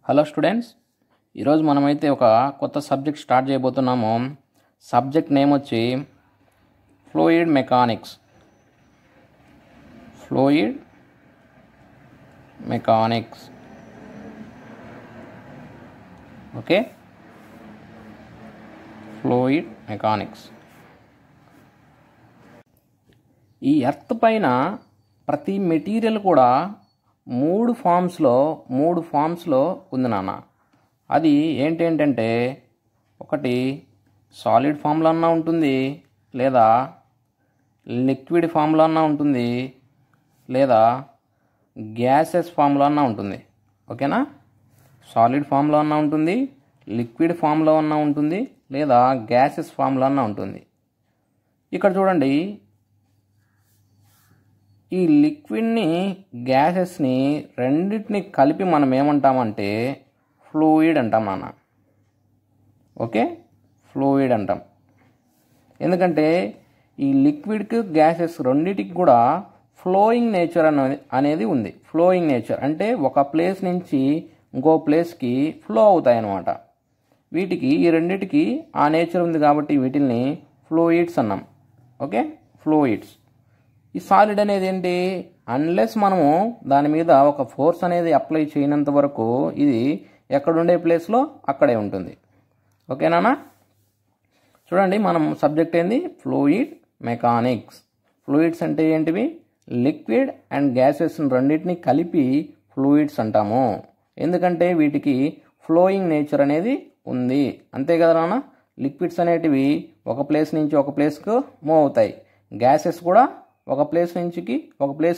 Hello students, ఈరోజు మనమైతే ఒక కొత్త సబ్జెక్ట్ స్టార్ట్ చేయబోతున్నాము. సబ్జెక్ట్ నేమ్ వచ్చి fluid mechanics. Fluid mechanics okay, fluid mechanics. ఈ ఎర్త్ పైన ప్రతి మెటీరియల్ కూడా మూడు ఫామ్స్లో ఉంది నాన్న. అది ఏంటంటే ఒకటి సాలిడ్ ఫామ్లో అన్నా ఉంటుంది, లేదా లిక్విడ్ ఫామ్లో అన్నా ఉంటుంది, లేదా గ్యాసెస్ ఫామ్లో అన్నా ఉంటుంది. ఓకేనా? సాలిడ్ ఫామ్లో అన్నా ఉంటుంది, లిక్విడ్ ఫామ్లో అన్నా ఉంటుంది, లేదా గ్యాసెస్ ఫామ్లో అన్నా ఉంటుంది. ఇక్కడ చూడండి, ఈ లిక్విడ్ని గ్యాసెస్ని రెండింటిని కలిపి మనం ఏమంటామంటే ఫ్లూయిడ్ అంటాం నాన్న. ఓకే, ఫ్లూయిడ్ అంటాం. ఎందుకంటే ఈ లిక్విడ్కి గ్యాసెస్ రెండింటికి కూడా ఫ్లోయింగ్ నేచర్ అనేది ఉంది. ఫ్లోయింగ్ నేచర్ అంటే ఒక ప్లేస్ నుంచి ఇంకో ప్లేస్కి ఫ్లో అవుతాయి అన్నమాట. వీటికి ఈ రెండింటికి ఆ నేచర్ ఉంది కాబట్టి వీటిల్ని ఫ్లూయిడ్స్ అన్నాం. Okay, fluids. ఈ సాలిడ్ అనేది ఏంటి? అన్లెస్ మనము దాని మీద ఒక ఫోర్స్ అనేది అప్లై చేయనంత వరకు ఇది ఎక్కడుండే ప్లేస్లో అక్కడే ఉంటుంది. ఓకేనా? చూడండి, మనం సబ్జెక్ట్ ఏంది? Fluid mechanics. ఫ్లూయిడ్స్ అంటే ఏంటివి? లిక్విడ్ అండ్ గ్యాసెస్ రెండింటిని కలిపి ఫ్లూయిడ్స్ అంటాము. ఎందుకంటే వీటికి ఫ్లోయింగ్ నేచర్ అనేది ఉంది. అంతే కదా నాన్న? లిక్విడ్స్ అనేటివి ఒక ప్లేస్ నుంచి ఒక ప్లేస్కు మూవ్ అవుతాయి. గ్యాసెస్ కూడా ఒక ప్లేస్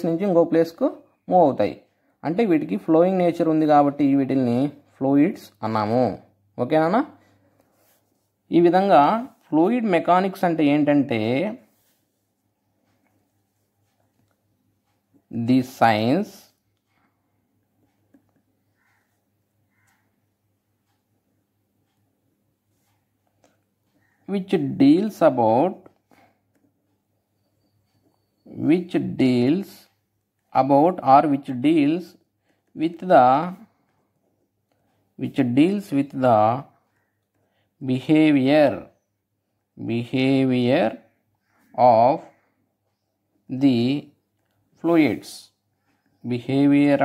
నుంచి ఇంకో ప్లేస్కు మూవ్ అవుతాయి. అంటే వీటికి ఫ్లోయింగ్ నేచర్ ఉంది కాబట్టి వీటిని ఫ్లూయిడ్స్ అన్నాము. ఓకేనా? ఈ విధంగా ఫ్లూయిడ్ మెకానిక్స్ అంటే ఏంటంటే the science which deals with the behavior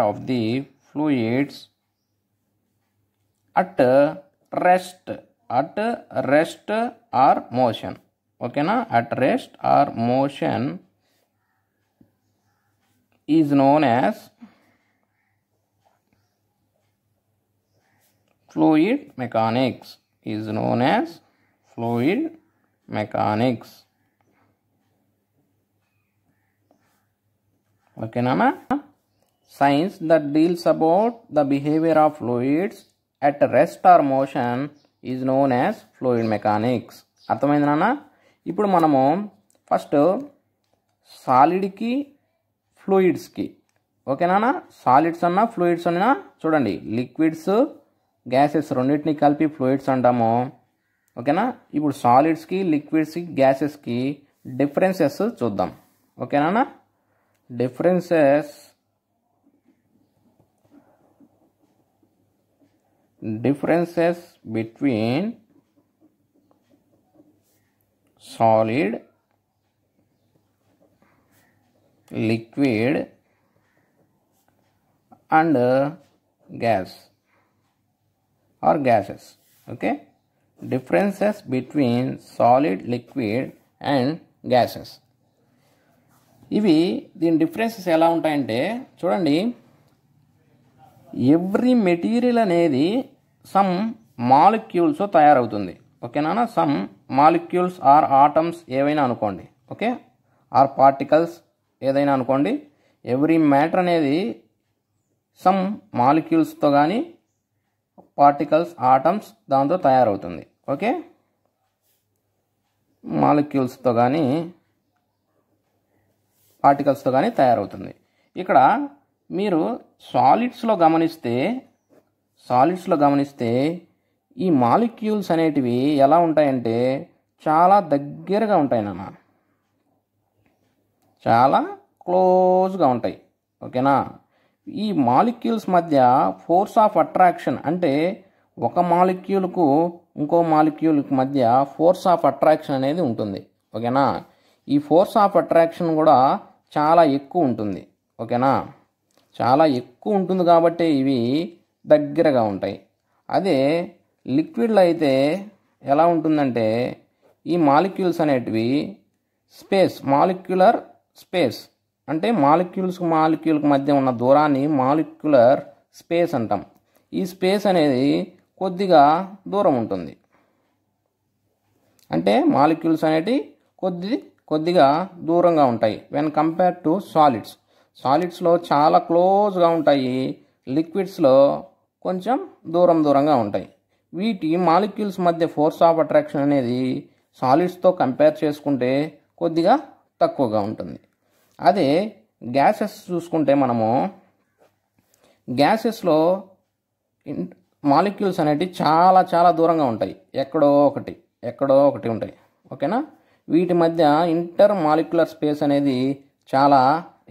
of the fluids at rest or motion. ఓకేనా? at rest or motion is known as fluid mechanics. ఓకేనా? Science that deals about the behavior of fluids at rest or motion is known as fluid mechanics. అర్థమైంది నాన్న? ఇప్పుడు మనము first సాలిడ్కి ఫ్లూయిడ్స్కి, ఓకేనా? Solids అన్నా fluids అన్నా చూడండి, లిక్విడ్స్ గ్యాసెస్ రెండింటిని కలిపి ఫ్లూయిడ్స్ అంటాము. ఓకేనా? ఇప్పుడు సాలిడ్స్కి లిక్విడ్స్కి గ్యాసెస్కి డిఫరెన్సెస్ చూద్దాం. ఓకేనా? Differences between solid, liquid and gas or gases. Okay, differences between solid, liquid and gases. ఇవి దీని డిఫరెన్సెస్ ఎలా ఉంటాయంటే చూడండి, ఎవ్రీ మెటీరియల్ అనేది సమ్ మాలిక్యూల్స్ తయారవుతుంది. ఓకేనా? సమ్ మాలిక్యూల్స్ ఆర్ ఆటమ్స్ ఏవైనా అనుకోండి, ఓకే, ఆర్ పార్టికల్స్ ఏదైనా అనుకోండి. ఎవ్రీ మ్యాటర్ అనేది సమ్ మాలిక్యూల్స్తో కానీ పార్టికల్స్ ఆటమ్స్ దాంతో తయారవుతుంది. ఓకే, మాలిక్యూల్స్తో కానీ పార్టికల్స్తో కానీ తయారవుతుంది. ఇక్కడ మీరు సాలిడ్స్లో గమనిస్తే ఈ మాలిక్యూల్స్ అనేటివి ఎలా ఉంటాయంటే చాలా దగ్గరగా ఉంటాయి నాన్న, చాలా క్లోజ్గా ఉంటాయి. ఓకేనా? ఈ మాలిక్యూల్స్ మధ్య ఫోర్స్ ఆఫ్ అట్రాక్షన్ అంటే ఒక మాలిక్యూల్కు ఇంకో మాలిక్యూల్కి మధ్య ఫోర్స్ ఆఫ్ అట్రాక్షన్ అనేది ఉంటుంది. ఓకేనా, ఈ ఫోర్స్ ఆఫ్ అట్రాక్షన్ కూడా చాలా ఎక్కువ ఉంటుంది. ఓకేనా, చాలా ఎక్కువ ఉంటుంది కాబట్టి ఇవి దగ్గరగా ఉంటాయి. అదే లిక్విడ్లో అయితే ఎలా ఉంటుందంటే ఈ మాలిక్యూల్స్ అనేటివి మాలిక్యులర్ స్పేస్ అంటే మాలిక్యూల్కి మధ్య ఉన్న దూరాన్ని మాలిక్యులర్ స్పేస్ అంటాం. ఈ స్పేస్ అనేది కొద్దిగా దూరం ఉంటుంది. అంటే మాలిక్యూల్స్ అనేటివి కొద్దిగా దూరంగా ఉంటాయి వెన్ కంపేర్ టు సాలిడ్స్లో చాలా క్లోజ్గా ఉంటాయి, లిక్విడ్స్లో కొంచెం దూరంగా ఉంటాయి. వీటి మాలిక్యూల్స్ మధ్య ఫోర్స్ ఆఫ్ అట్రాక్షన్ అనేది సాలిడ్స్తో కంపేర్ చేసుకుంటే కొద్దిగా తక్కువగా ఉంటుంది. అదే గ్యాసెస్ చూసుకుంటే మనము గ్యాసెస్లో మాలిక్యూల్స్ అనేటివి చాలా దూరంగా ఉంటాయి, ఎక్కడో ఒకటి ఉంటాయి. ఓకేనా, వీటి మధ్య ఇంటర్ మాలిక్యులర్ స్పేస్ అనేది చాలా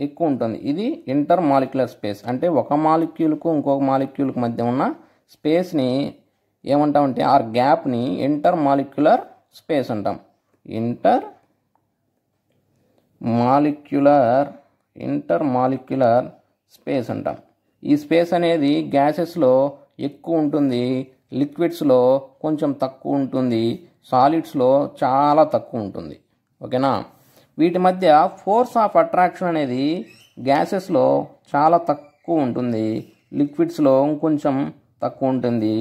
ఎక్కువ ఉంటుంది. ఇది ఇంటర్ మాలిక్యులర్ స్పేస్ అంటే ఒక మాలిక్యూల్కు ఇంకొక మాలిక్యూల్కి మధ్య ఉన్న స్పేస్ని ఏమంటామంటే ఆ గ్యాప్ని ఇంటర్ మాలిక్యులర్ స్పేస్ అంటాం. ఇంటర్ మాలిక్యులర్ స్పేస్ అంటాం. ఈ స్పేస్ అనేది గ్యాసెస్లో ఎక్కువ ఉంటుంది, లిక్విడ్స్లో కొంచెం తక్కువ ఉంటుంది, సాలిడ్స్లో చాలా తక్కువ ఉంటుంది. ఓకేనా, వీటి మధ్య ఫోర్స్ ఆఫ్ అట్రాక్షన్ అనేది గ్యాసెస్లో చాలా తక్కువ ఉంటుంది, లిక్విడ్స్లో కొంచెం తక్కువ ఉంటుంది.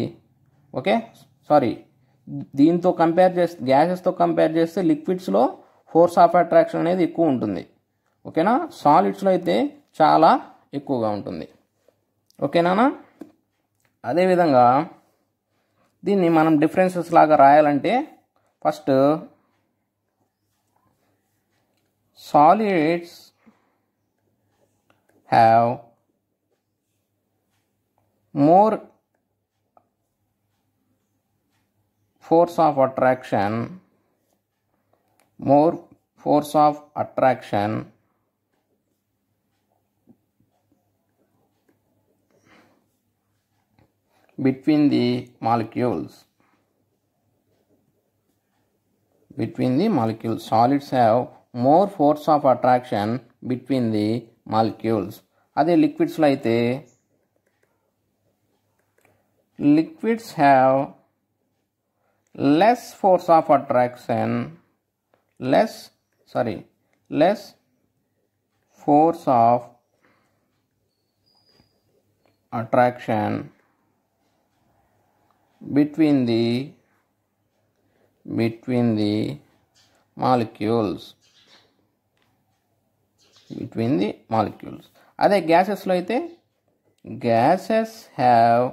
ఓకే, గ్యాసెస్తో కంపేర్ చేస్తే లిక్విడ్స్లో ఫోర్స్ ఆఫ్ అట్రాక్షన్ అనేది ఎక్కువ ఉంటుంది. ఓకేనా, సాలిడ్స్లో అయితే చాలా ఎక్కువగా ఉంటుంది. ఓకేనా, అదేవిధంగా దీన్ని మనం డిఫరెన్సెస్ లాగా రాయాలంటే first solids have more force of attraction between the molecules. Solids have more force of attraction between the molecules. అదే లిక్విడ్స్లో అయితే liquids have less force of attraction between the molecules. అదే గ్యాసెస్లో అయితే gases have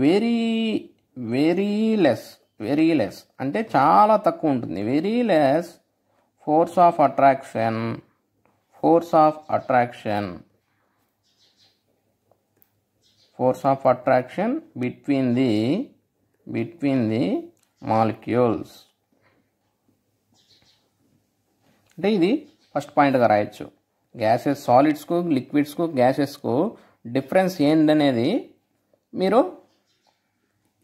వెరీ లెస్ అంటే చాలా తక్కువ ఉంటుంది, very less force of attraction between the molecules. అంటే ఇది ఫస్ట్ పాయింట్గా రాయొచ్చు. గ్యాసెస్ సాలిడ్స్కు లిక్విడ్స్కు గ్యాసెస్కు డిఫరెన్స్ ఏందనేది మీరు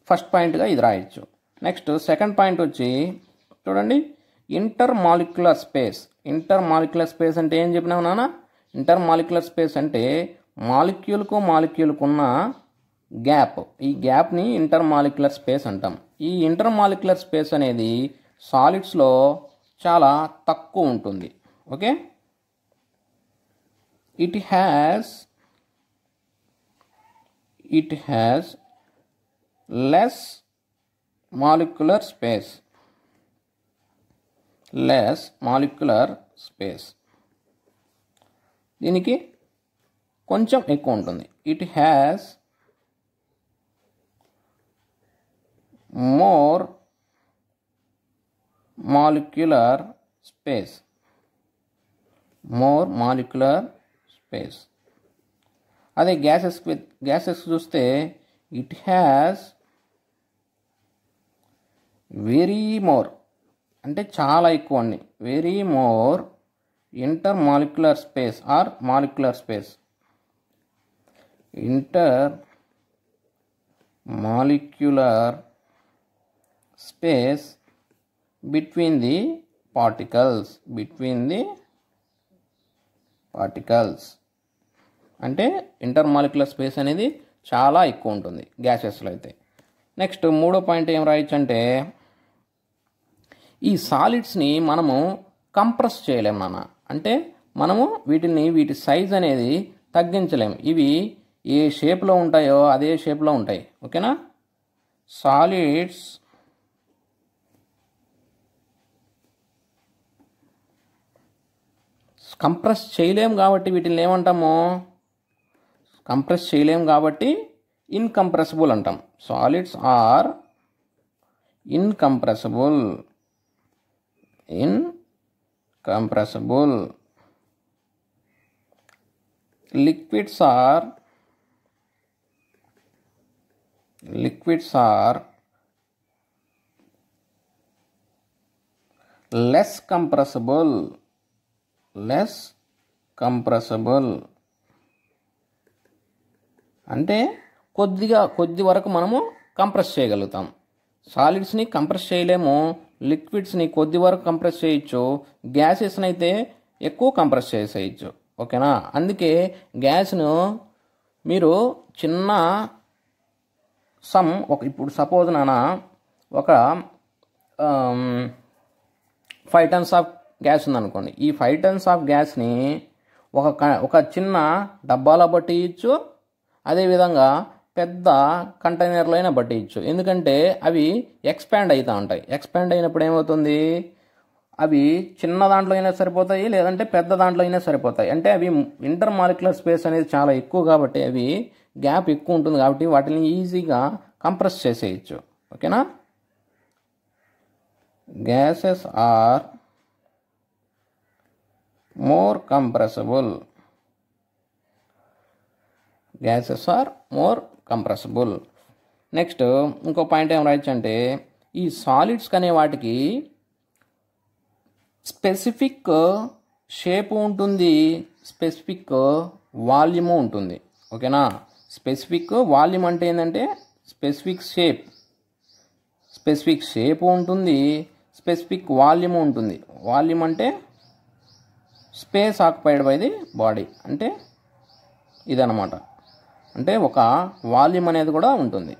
ఫస్ట్ పాయింట్గా ఇది రాయొచ్చు. నెక్స్ట్ సెకండ్ పాయింట్ వచ్చి చూడండి, ఇంటర్ మాలిక్యులర్ స్పేస్ అంటే ఏం చెప్పినావు నాన్న? ఇంటర్ మాలిక్యులర్ స్పేస్ అంటే మాలిక్యూల్కు ఉన్న గ్యాప్, ఈ గ్యాప్ని ఇంటర్ మాలిక్యులర్ స్పేస్ అంటాం. ఈ ఇంటర్ మాలిక్యులర్ స్పేస్ అనేది సాలిడ్స్లో చాలా తక్కువ ఉంటుంది. Okay, it has less molecular space. దీనికి కొంచెం ఎక్కువ ఉంటుంది. It has more molecular space. అదే గ్యాసెస్ చూస్తే ఇట్ హ్యాస్ వెరీ మోర్ అంటే చాలా ఎక్కువ అండి, very more intermolecular space or molecular space. Intermolecular space between the particles. అంటే ఇంటర్మాలిక్యులర్ స్పేస్ అనేది చాలా ఎక్కువ ఉంటుంది గ్యాసెస్లో అయితే. నెక్స్ట్ మూడో పాయింట్ ఏం రాయొచ్చు అంటే, ఈ సాలిడ్స్ని మనము కంప్రెస్ చేయలేము నాన్న. అంటే మనము వీటి సైజ్ అనేది తగ్గించలేము. ఇవి ఏ షేప్లో ఉంటాయో అదే షేప్లో ఉంటాయి. ఓకేనా? సాలిడ్స్ కంప్రెస్ చేయలేము కాబట్టి వీటిని ఏమంటాము? కంప్రెస్ చేయలేము కాబట్టి ఇన్కంప్రెసిబుల్ అంటాం. Solids are incompressible. Liquids are less compressible. అంటే కొద్ది వరకు మనము కంప్రెస్ చేయగలుగుతాం. సాలిడ్స్ని కంప్రెస్ చేయలేము, లిక్విడ్స్ని కొద్ది వరకు కంప్రెస్ చేయొచ్చు, గ్యాసెస్ని అయితే ఎక్కువ కంప్రెస్ చేసేయచ్చు. ఓకేనా? అందుకే గ్యాస్ను మీరు చిన్న ఇప్పుడు సపోజ్ నాన్న ఒక 5 tons ఆఫ్ గ్యాస్ ఉందనుకోండి. ఈ 5 tons ఆఫ్ గ్యాస్ని ఒక చిన్న డబ్బాలో పట్టియచ్చు, అదేవిధంగా పెద్ద కంటైనర్లో అయినా పట్టియచ్చు. ఎందుకంటే అవి ఎక్స్పాండ్ అవుతూ ఉంటాయి. ఎక్స్పాండ్ అయినప్పుడు ఏమవుతుంది, అవి చిన్న దాంట్లో అయినా సరిపోతాయి, లేదంటే పెద్ద దాంట్లో అయినా సరిపోతాయి. అంటే అవి ఇంటర్మాలిక్యులర్ స్పేస్ అనేది చాలా ఎక్కువ కాబట్టి, అవి గ్యాప్ ఎక్కువ ఉంటుంది కాబట్టి వాటిని ఈజీగా కంప్రెస్ చేసేయచ్చు. ఓకేనా? Gases are more compressible. Next ఇంకో పాయింట్ ఏం రాయొచ్చు అంటే, ఈ సాలిడ్స్ అనే వాటికి స్పెసిఫిక్ షేప్ ఉంటుంది, స్పెసిఫిక్ వాల్యూము ఉంటుంది. ఓకేనా? స్పెసిఫిక్ వాల్యూమ్ అంటే ఏంటంటే స్పెసిఫిక్ షేప్ ఉంటుంది, స్పెసిఫిక్ వాల్యూమ్ ఉంటుంది. వాల్యూమ్ అంటే space occupied by the body, అంటే ఇదన్నమాట. అంటే ఒక వాల్యూమ్ అనేది కూడా ఉంటుంది.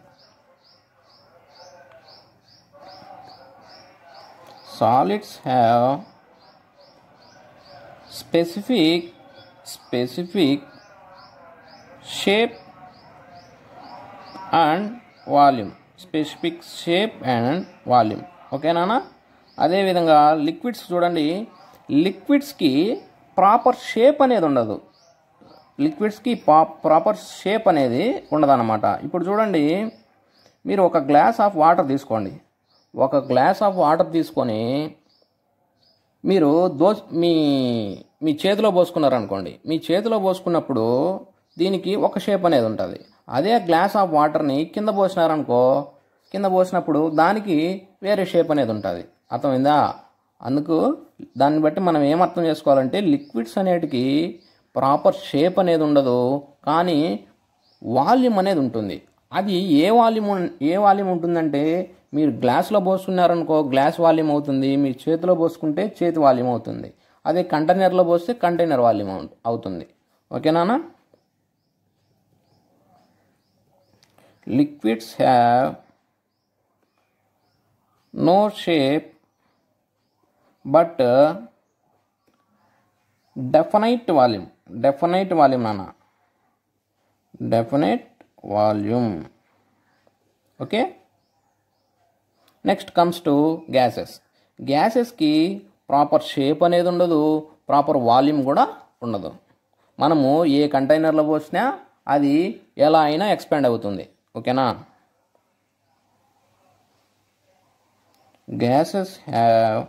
Solids have specific shape and volume. ఓకేనా? అదేవిధంగా లిక్విడ్స్ చూడండి, లిక్విడ్స్కి ప్రాపర్ షేప్ అనేది ఉండదు. ప్రాపర్ షేప్ అనేది ఉండదన్నమాట. ఇప్పుడు చూడండి, మీరు ఒక గ్లాస్ ఆఫ్ వాటర్ తీసుకోండి. ఒక గ్లాస్ ఆఫ్ వాటర్ తీసుకొని మీరు మీ చేతిలో పోసుకున్నారనుకోండి. మీ చేతిలో పోసుకున్నప్పుడు దీనికి ఒక షేప్ అనేది ఉంటుంది. అదే గ్లాస్ ఆఫ్ వాటర్ని కింద పోసినప్పుడు దానికి వేరే షేప్ అనేది ఉంటుంది. అర్థమైందా? అందుకు దాన్ని బట్టి మనం ఏమర్థం చేసుకోవాలంటే, లిక్విడ్స్ అనేటికి ప్రాపర్ షేప్ అనేది ఉండదు, కానీ వాల్యూమ్ అనేది ఉంటుంది. అది ఏ వాల్యూమ్ ఉంటుందంటే, మీరు గ్లాస్లో పోసుకున్నారనుకో గ్లాస్ వాల్యూమ్ అవుతుంది, మీరు చేతిలో పోసుకుంటే చేతి వాల్యూమ్ అవుతుంది. అదే కంటైనర్లో పోస్తే కంటైనర్ వాల్యూమ్ అవుతుంది. ఓకేనా? Liquids have no shape but definite volume నాన్న. Definite volume. Okay? Next comes to గ్యాసెస్కి ప్రాపర్ షేప్ అనేది ఉండదు, ప్రాపర్ వాల్యూమ్ కూడా ఉండదు. మనము ఏ కంటైనర్లో పోసినా అది ఎలా అయినా ఎక్స్పాండ్ అవుతుంది. ఓకేనా? Gases have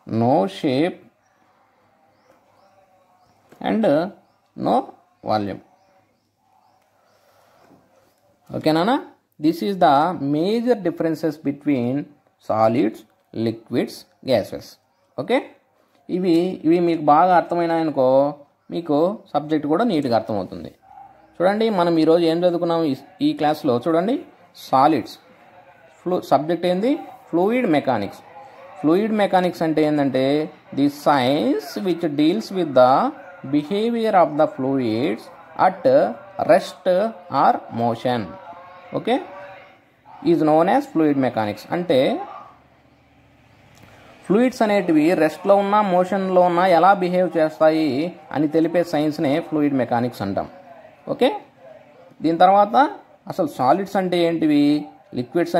no shape and no volume. ఓకేనా? This is the major differences between solids, liquids, gases. Okay? ఇవి మీకు బాగా అర్థమైనాయనుకో మీకు సబ్జెక్ట్ కూడా నీట్గా అర్థమవుతుంది. చూడండి, మనం ఈరోజు ఏం చదువుకున్నాం ఈ క్లాస్లో? చూడండి, సాలిడ్స్. సబ్జెక్ట్ ఏంది? Fluid mechanics. ఫ్లూయిడ్ మెకానిక్స్ అంటే ఏంటంటే the science which deals with the behaviour of the fluids at rest are motion. Okay, is known as fluid mechanics. అంటే ఫ్లూయిడ్స్ అనేటివి రెస్ట్లో ఉన్నా మోషన్లో ఉన్నా ఎలా బిహేవ్ చేస్తాయి అని తెలిపే సైన్స్నే ఫ్లూయిడ్ మెకానిక్స్ అంటాం. ఓకే, దీని తర్వాత అసలు సాలిడ్స్ అంటే ఏంటివి, లిక్విడ్స్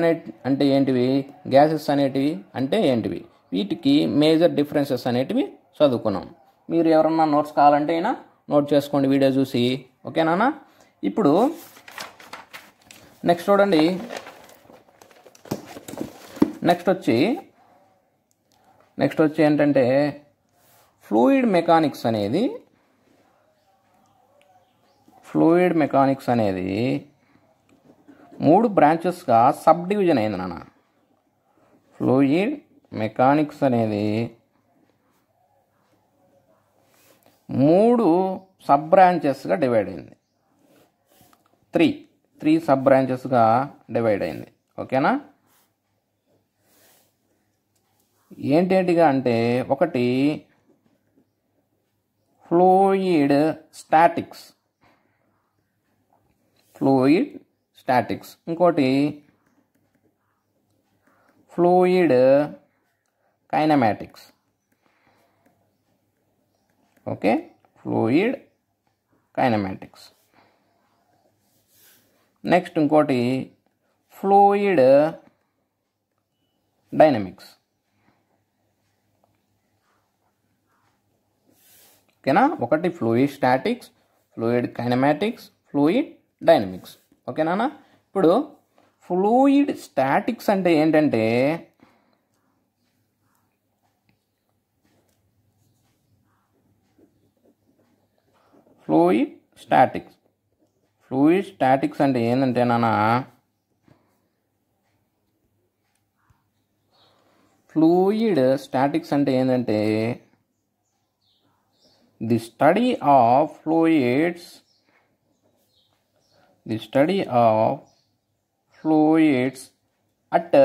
అంటే ఏంటివి, గ్యాసెస్ అనేటివి అంటే ఏంటివి, వీటికి మేజర్ డిఫరెన్సెస్ అనేటివి చదువుకున్నాం. మీరు ఎవరన్నా నోట్స్ కావాలంటే అయినా నోట్ చేసుకోండి వీడియో చూసి. ఓకేనా? ఇప్పుడు నెక్స్ట్ చూడండి, నెక్స్ట్ వచ్చి ఏంటంటే ఫ్లూయిడ్ మెకానిక్స్ అనేది 3 బ్రాంచెస్గా సబ్ డివిజన్ అయింది నాన్న. ఫ్లూయిడ్ మెకానిక్స్ అనేది 3 సబ్ బ్రాంచెస్గా డివైడ్ అయింది. 3 సబ్ బ్రాంచెస్గా డివైడ్ అయింది. ఓకేనా? ఏంటేంటిగా అంటే ఒకటి ఫ్లూయిడ్ స్టాటిక్స్, ఇంకోటి fluid kinematics. Okay, fluid kinematics. Next ఇంకోటి ఫ్లూయిడ్ డైనమిక్స్. ఓకేనా? ఒకటి fluid statics, fluid kinematics, fluid dynamics. ఓకేనా? ఇప్పుడు ఫ్లూయిడ్ స్టాటిక్స్ అంటే ఏంటంటే ఫ్లూయిడ్ స్టాటిక్స్ అంటే ఏంటంటే నాన్న, ఫ్లూయిడ్ స్టాటిక్స్ అంటే ఏంటంటే the study of fluids at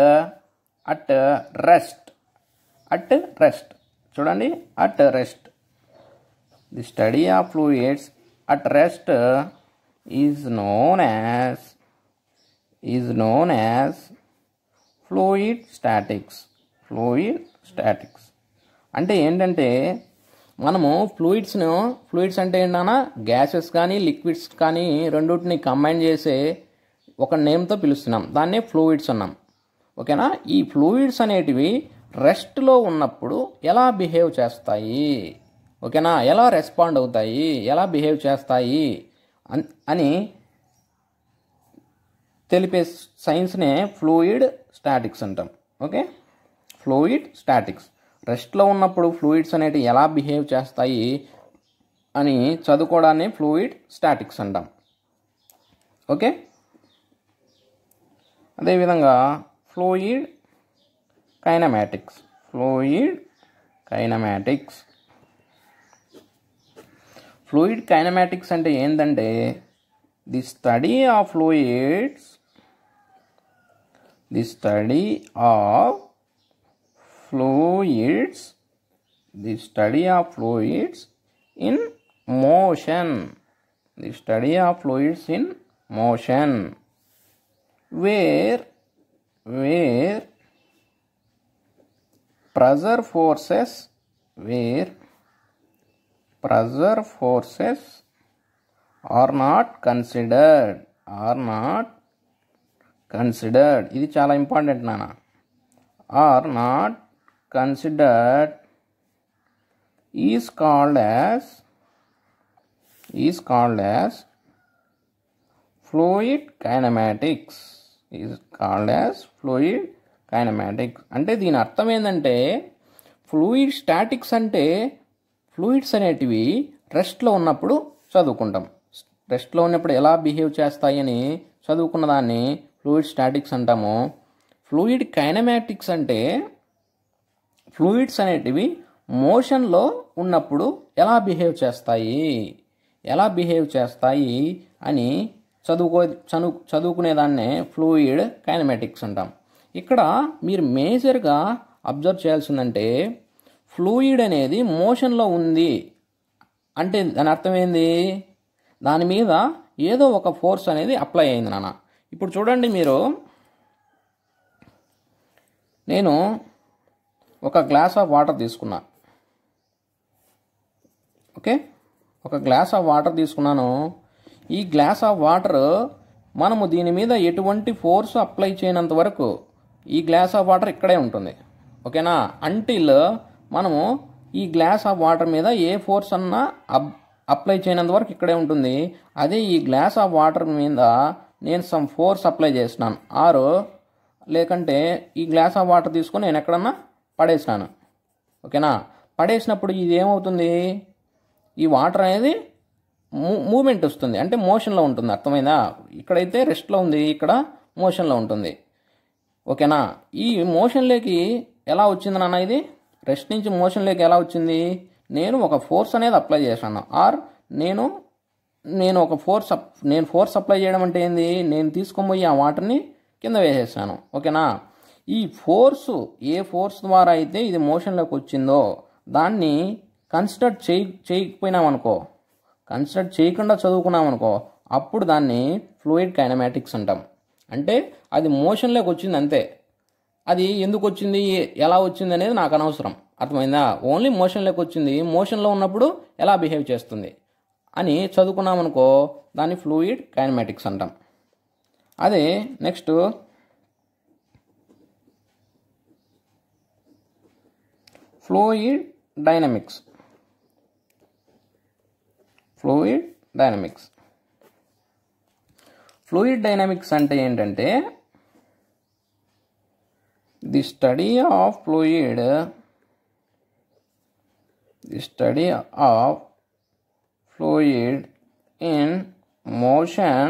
rest. చూడండి, at rest. The study of fluids at rest is known as fluid statics. అంటే ఏంటంటే మనము ఫ్లూయిడ్స్ అంటే ఏంటన్నా గ్యాసెస్ కానీ లిక్విడ్స్ కానీ రెండింటిని కంబైన్ చేసే ఒక నేమ్తో పిలుస్తున్నాం, దాన్నే ఫ్లూయిడ్స్ అన్నాం. ఓకేనా? ఈ ఫ్లూయిడ్స్ అనేటివి రెస్ట్లో ఉన్నప్పుడు ఎలా బిహేవ్ చేస్తాయి, ఓకేనా, ఎలా రెస్పాండ్ అవుతాయి, ఎలా బిహేవ్ చేస్తాయి అని తెలిపే సైన్స్నే ఫ్లూయిడ్ స్టాటిక్స్ అంటాం. Okay, fluid statics. రెస్ట్లో ఉన్నప్పుడు ఫ్లూయిడ్స్ అనేటివి ఎలా బిహేవ్ చేస్తాయి అని చదువుకోవడాన్ని ఫ్లూయిడ్ స్టాటిక్స్ అంటాం. ఓకే, అదేవిధంగా ఫ్లూయిడ్ కైనమాటిక్స్. ఫ్లూయిడ్ కైనమాటిక్స్ అంటే ఏంటంటే the study of fluids in motion. Where pressure forces are not considered. ఇది చాలా ఇంపార్టెంట్ నాన్న. are not considered is called as fluid kinematics. అంటే దీని అర్థం ఏంటంటే ఫ్లూయిడ్ స్టాటిక్స్ అంటే ఫ్లూయిడ్స్ అనేటివి రెస్ట్లో ఉన్నప్పుడు చదువుకుంటాం. రెస్ట్లో ఉన్నప్పుడు ఎలా బిహేవ్ చేస్తాయి అని చదువుకున్న దాన్ని ఫ్లూయిడ్ స్టాటిక్స్ అంటాము. ఫ్లూయిడ్ కైనమాటిక్స్ అంటే ఫ్లూయిడ్స్ అనేటివి మోషన్లో ఉన్నప్పుడు ఎలా బిహేవ్ చేస్తాయి అని చదువుకునేదాన్నే ఫ్లూయిడ్ కైనమాటిక్స్ అంటాం. ఇక్కడ మీరు మేజర్గా అబ్జర్వ్ చేయాల్సిందంటే ఫ్లూయిడ్ అనేది మోషన్లో ఉంది అంటే దాని అర్థం ఏంది, దాని మీద ఏదో ఒక ఫోర్స్ అనేది అప్లై అయింది నాన్న. ఇప్పుడు చూడండి, నేను ఒక గ్లాస్ ఆఫ్ వాటర్ తీసుకున్నా. ఓకే, ఒక గ్లాస్ ఆఫ్ వాటర్ తీసుకున్నాను. ఈ గ్లాస్ ఆఫ్ వాటర్ మనము దీని మీద ఎటువంటి ఫోర్స్ అప్లై చేయనంత వరకు ఈ గ్లాస్ ఆఫ్ వాటర్ ఇక్కడే ఉంటుంది. ఓకేనా, అంటిల్ మనము ఈ గ్లాస్ ఆఫ్ వాటర్ మీద ఏ ఫోర్స్ అన్నా అప్లై చేయనంత వరకు ఇక్కడే ఉంటుంది. అదే ఈ గ్లాస్ ఆఫ్ వాటర్ మీద నేను సమ్ ఫోర్స్ అప్లై చేసినాను, లేకంటే ఈ గ్లాస్ ఆఫ్ వాటర్ తీసుకొని నేను ఎక్కడన్నా పడేసినాను. ఓకేనా, పడేసినప్పుడు ఇది ఏమవుతుంది, ఈ వాటర్ అనేది మూమెంట్ వస్తుంది, అంటే మోషన్లో ఉంటుంది. అర్థమైందా? ఇక్కడైతే రెస్ట్లో ఉంది, ఇక్కడ మోషన్లో ఉంటుంది. ఓకేనా, ఈ మోషన్లోకి ఎలా వచ్చింది నాన్న, ఇది రెస్ట్ నుంచి మోషన్లోకి ఎలా వచ్చింది, నేను ఒక ఫోర్స్ అనేది అప్లై చేశాను. నేను ఒక ఫోర్స్ అప్లై చేయడం అంటే ఏంది, నేను తీసుకొని పోయి ఆ వాటర్ని కింద వేసేసాను. ఓకేనా, ఈ ఏ ఫోర్స్ ద్వారా అయితే ఇది మోషన్లోకి వచ్చిందో దాన్ని కన్సిడర్ చేయకుండా చదువుకున్నామనుకో, అప్పుడు దాన్ని ఫ్లూయిడ్ కైనమాటిక్స్ అంటాం. అంటే అది మోషన్లోకి వచ్చింది అంతే, అది ఎందుకు వచ్చింది, ఎలా వచ్చింది అనేది నాకు అనవసరం. అర్థమైందా? ఓన్లీ మోషన్లోకి వచ్చింది, మోషన్లో ఉన్నప్పుడు ఎలా బిహేవ్ చేస్తుంది అని చదువుకున్నామనుకో, దాన్ని ఫ్లూయిడ్ కైనమాటిక్స్ అంటాం. అదే next fluid dynamics. Fluid dynamics అంటే ఏంటంటే the study of fluid in motion,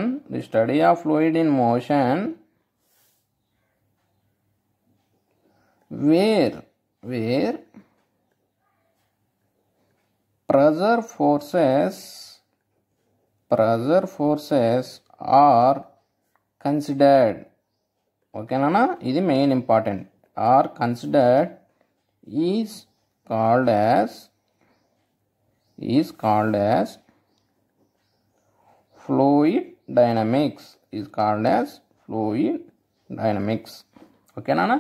where pressure forces are considered. Okay nana, ఇది main important. are considered is called as fluid dynamics. Okay నాన్న,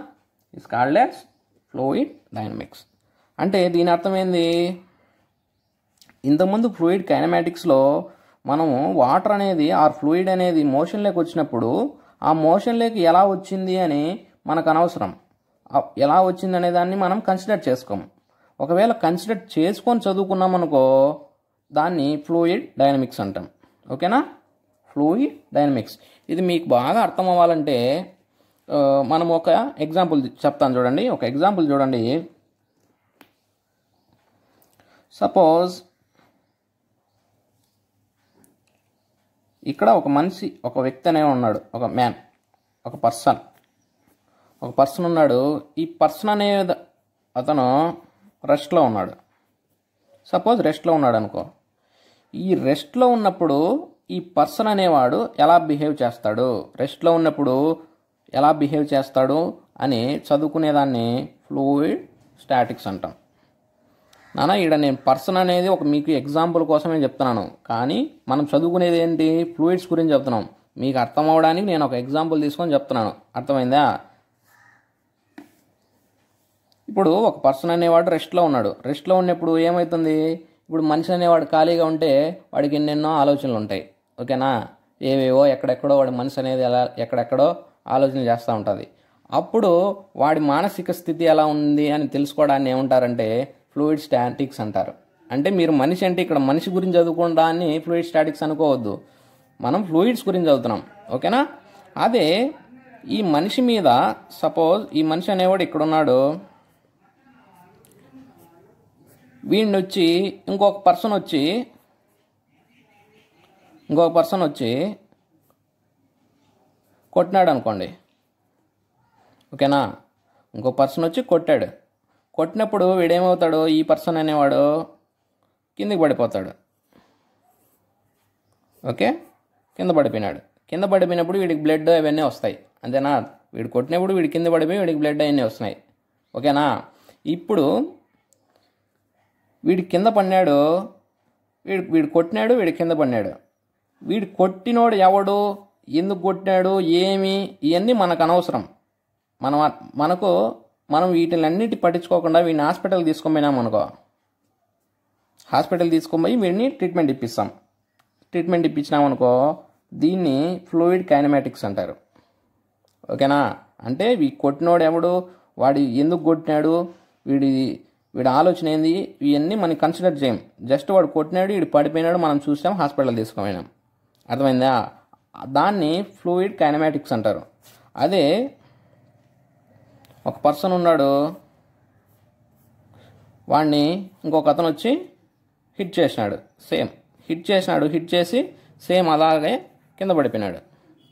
is called as fluid dynamics. అంటే దీని అర్థం ఏంది, ఇంతకుముందు fluid కైనమాటిక్స్లో మనము వాటర్ అనేది ఫ్లూయిడ్ అనేది మోషన్లోకి వచ్చినప్పుడు ఆ మోషన్లోకి ఎలా వచ్చింది అని మనకు అనవసరం. ఎలా వచ్చింది అనే దాన్ని మనం కన్సిడర్ చేసుకోము. ఒకవేళ కన్సిడర్ చేసుకొని చదువుకున్నామనుకో, దాన్ని ఫ్లూయిడ్ డైనమిక్స్ అంటాం. ఓకేనా, ఫ్లూయిడ్ డైనమిక్స్. ఇది మీకు బాగా అర్థం అవ్వాలంటే మనం ఒక ఎగ్జాంపుల్ చెప్తాను చూడండి. ఒక ఎగ్జాంపుల్ చూడండి. సపోజ్ ఇక్కడ ఒక మనిషి, ఒక వ్యక్తి అనే ఉన్నాడు, ఒక పర్సన్ ఉన్నాడు. ఈ పర్సన్ అనే అతను రెస్ట్లో ఉన్నాడు. సపోజ్ రెస్ట్లో ఉన్నాడు అనుకో. ఈ రెస్ట్లో ఉన్నప్పుడు ఈ పర్సన్ అనేవాడు ఎలా బిహేవ్ చేస్తాడు, రెస్ట్లో ఉన్నప్పుడు ఎలా బిహేవ్ చేస్తాడు అని చదువుకునేదాన్ని ఫ్లూయిడ్ స్టాటిక్స్ అంటాం. నాన్న ఈడ నేను పర్సన్ అనేది మీకు ఎగ్జాంపుల్ కోసమే చెప్తున్నాను, కానీ మనం చదువుకునేది ఏంటి, ఫ్లూయిడ్స్ గురించి చెప్తున్నాం. మీకు అర్థం అవడానికి నేను ఒక ఎగ్జాంపుల్ తీసుకొని చెప్తున్నాను. అర్థమైందా? ఇప్పుడు ఒక పర్సన్ అనేవాడు రెస్ట్లో ఉన్నాడు. రెస్ట్లో ఉన్నప్పుడు ఏమవుతుంది, ఇప్పుడు మనిషి అనేవాడు ఖాళీగా ఉంటే వాడికి ఎన్నెన్నో ఆలోచనలు ఉంటాయి. ఓకేనా, ఏవేవో ఎక్కడెక్కడో వాడి మనసు అనేది ఎక్కడెక్కడో ఆలోచన చేస్తూ ఉంటుంది. అప్పుడు వాడి మానసిక స్థితి ఎలా ఉంది అని తెలుసుకోవడాన్ని ఏమంటారంటే ఫ్లూయిడ్ స్టాటిక్స్ అంటారు. అంటే మీరు మనిషి అంటే ఇక్కడ మనిషి గురించి చదువుకోవడాన్ని ఫ్లూయిడ్ స్టాటిక్స్ అనుకోవద్దు, మనం ఫ్లూయిడ్స్ గురించి చదువుతున్నాం. ఓకేనా, అదే ఈ మనిషి మీద సపోజ్ ఈ మనిషి అనేవాడు ఇక్కడ ఉన్నాడు, వీడిని వచ్చి ఇంకొక పర్సన్ వచ్చి కొట్టినాడు అనుకోండి. ఓకేనా, ఇంకో పర్సన్ వచ్చి కొట్టినప్పుడు వీడేమవుతాడు, ఈ పర్సన్ అనేవాడు కిందికి పడిపోతాడు. ఓకే, కింద పడిపోయినాడు. కింద పడిపోయినప్పుడు వీడికి బ్లడ్ అవన్నీ వస్తాయి, అంతేనా? వీడు కొట్టినప్పుడు వీడి కింద పడిపోయి వీడికి బ్లడ్ అవన్నీ వస్తున్నాయి. ఓకేనా? ఇప్పుడు వీడి కింద పడినాడు, వీడు కొట్టినాడు, వీడి కింద పడినాడు. వీడు కొట్టినోడు ఎవడు, ఎందుకు కొట్టినాడు, ఏమి, ఇవన్నీ మనకు అనవసరం. మనం వీటిలన్నిటి పట్టించుకోకుండా వీడిని హాస్పిటల్ తీసుకొని అనుకో, హాస్పిటల్ తీసుకొని పోయి వీడిని ట్రీట్మెంట్ ఇప్పిస్తాం. ట్రీట్మెంట్ ఇప్పించినామనుకో, దీన్ని ఫ్లూయిడ్ కైనమాటిక్స్ అంటారు. ఓకేనా? అంటే కొట్టినోడు ఎవడు, వాడు ఎందుకు కొట్టినాడు, వీడి ఆలోచన ఏంది, ఇవన్నీ మనం కన్సిడర్ చేయం. జస్ట్ వాడు కొట్టినాడు, వీడు పడిపోయినాడు, మనం చూసాం, హాస్పిటల్ తీసుకుపోయినాం. అర్థమైందా? దాన్ని ఫ్లూయిడ్ కైనమాటిక్స్ అంటారు. అదే ఒక పర్సన్ ఉన్నాడు, వాడిని ఇంకొక అతను వచ్చి హిట్ చేసినాడు, హిట్ చేసి సేమ్ అలాగే కింద పడిపోయినాడు.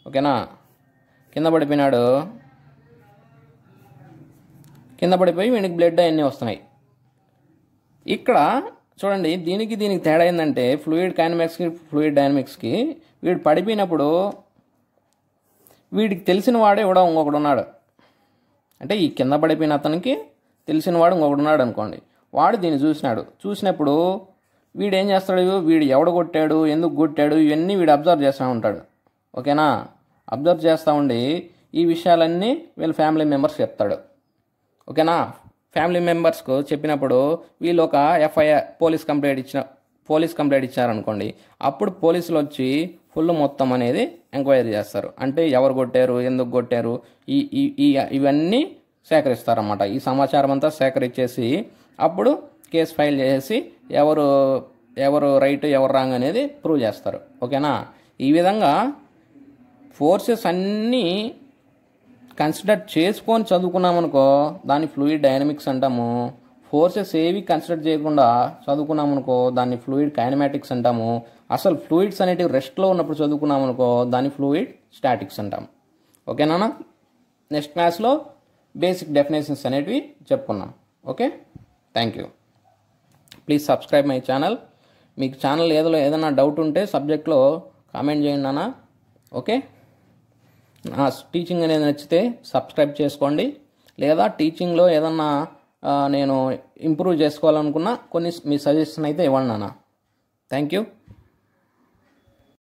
ఓకేనా? కింద పడిపోయి వీడికి బ్లడ్ అవన్నీ వస్తున్నాయి. ఇక్కడ చూడండి, దీనికి తేడా ఏంటంటే ఫ్లూయిడ్ కైనమాటిక్స్కి ఫ్లూయిడ్ డైనమిక్స్కి, వీడు పడిపోయినప్పుడు వీడికి తెలిసిన వాడే ఎవడో ఇంకొకడు ఉన్నాడు. అంటే ఈ కింద పడిపోయిన అతనికి తెలిసిన వాడు ఇంకొకడు ఉన్నాడు అనుకోండి. వాడు దీన్ని చూసినప్పుడు వీడు ఏం చేస్తాడు, వీడు ఎవడు కొట్టాడు, ఎందుకు కొట్టాడు, ఇవన్నీ వీడు అబ్జర్వ్ చేస్తూ ఉంటాడు. ఓకేనా? అబ్జర్వ్ చేస్తూ ఉండి ఈ విషయాలన్నీ వీళ్ళ ఫ్యామిలీ మెంబర్స్ చెప్తాడు. ఓకేనా? ఫ్యామిలీ మెంబర్స్కు చెప్పినప్పుడు వీళ్ళు ఒక ఎఫ్ఐఆర్ పోలీస్ కంప్లైంట్ ఇచ్చారనుకోండి. అప్పుడు పోలీసులు వచ్చి ఫుల్ మొత్తం అనేది ఎంక్వైరీ చేస్తారు. అంటే ఎవరు కొట్టారు, ఎందుకు కొట్టారు, ఇవన్నీ సేకరిస్తారన్నమాట. ఈ సమాచారం అంతా సేకరించేసి అప్పుడు కేసు ఫైల్ చేసి ఎవరు రైట్ ఎవరు రాంగ్ అనేది ప్రూవ్ చేస్తారు. ఓకేనా? ఈ విధంగా ఫోర్సెస్ అన్నీ కన్సిడర్ చేసుకొని చదువుకున్నామనుకో దాన్ని ఫ్లూయిడ్ డైనమిక్స్ అంటాము. ఫోర్సెస్ ఏవి కన్సిడర్ చేయకుండా చదువుకున్నామనుకో దాన్ని ఫ్లూయిడ్ కైనమాటిక్స్ అంటాము. అసలు ఫ్లూయిడ్స్ అనేటివి రెస్ట్లో ఉన్నప్పుడు చదువుకున్నామనుకో దాన్ని ఫ్లూయిడ్ స్టాటిక్స్ అంటాం. ఓకేనా? నెక్స్ట్ క్లాస్లో బేసిక్ డెఫినేషన్స్ అనేటివి చెప్పుకున్నాం. Okay, thank you. Please subscribe my channel. మీకు ఛానల్ ఏదైనా డౌట్ ఉంటే సబ్జెక్ట్లో కామెంట్ చేయండి నాన్న. ఓకే, నా టీచింగ్ అనేది నచ్చితే సబ్స్క్రైబ్ చేసుకోండి. లేదా టీచింగ్లో ఏదన్నా నేను ఇంప్రూవ్ చేసుకోవాలనుకున్నా కొన్ని మీ సజెషన్ అయితే ఇవ్వండి నాన్న. Thank you.